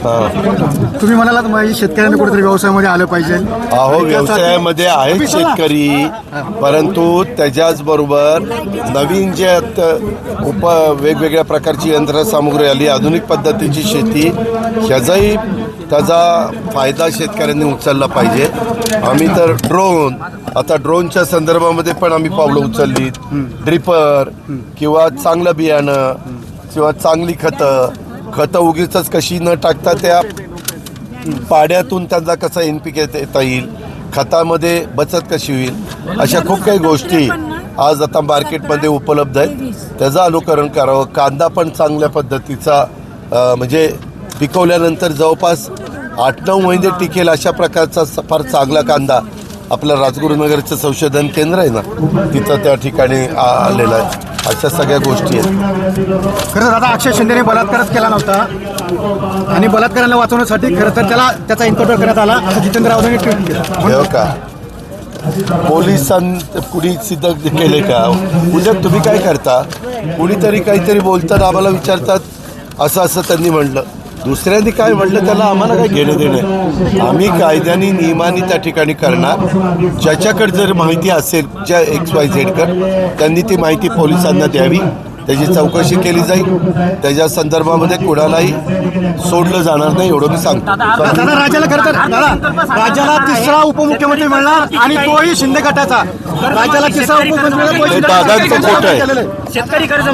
तुम्ही म्हणालात म्हणजे शेतकऱ्यांनी कुठेतरी व्यवसायामध्ये आलं पाहिजे. अहो, व्यवसायामध्ये आहेत शेतकरी, परंतु त्याच्याच बरोबर नवीन जे वेगवेगळ्या प्रकारची यंत्रसामुग्री आली, आधुनिक पद्धतीची शेती, ह्याचाही त्याचा फायदा शेतकऱ्यांनी उचलला पाहिजे. आम्ही तर आता ड्रोनच्या संदर्भामध्ये पण आम्ही पावलं उचलली. ड्रिपर किंवा चांगलं बियाणं किंवा चांगली खतं उगीच कशी न टाकता त्या पाड्यातून त्यांना कसा NPK येता येईल, खतामध्ये बचत कशी होईल, अशा खूप काही गोष्टी आज आता मार्केटमध्ये उपलब्ध आहेत. त्याचं अनुकरण करावं. कांदा पण चांगल्या पद्धतीचा म्हणजे पिकवल्यानंतर जवळपास 8-9 महिने टिकेल अशा प्रकारचा फार चांगला कांदा आपलं राजगुरुनगरचं संशोधन केंद्र आहे ना, तिथं त्या ठिकाणी आलेलं आहे. अशा सगळ्या गोष्टी आहेत. खरं दादा, अक्षय शिंदेने बलात्कारच केला नव्हता आणि बलात्काराला वाचवण्यासाठी खरं तर त्याचा एन्काउंटर करण्यात आला असं जितेंद्र राऊतांनी ट्विट केलं. हो का? पोलिसांनी कुणी सिद्ध केले का? उद्या तुम्ही काय करता? कुणीतरी काहीतरी बोलताना आम्हाला विचारतात असं त्यांनी म्हणलं, दुसऱ्यांनी काय म्हटलं त्याला आम्हाला काय घेणं देणं. आम्ही कायद्याने नियमाने त्या ठिकाणी करणार. ज्याच्याकडे जर माहिती असेल ज्या XYZ त्यांनी ती माहिती पोलिसांना द्यावी, त्याची चौकशी केली जाईल. त्याच्या संदर्भामध्ये कुणालाही सोडलं जाणार नाही, एवढं मी सांगतो. दादा, राज्याला खरं तर राज्याला तिसरा उपमुख्यमंत्री मिळणार आणि तोही शिंदे गटाचा. राज्याला तिसरा उपमुख्यमंत्री दादांचं खोटं आहे. शेतकरी कर्ज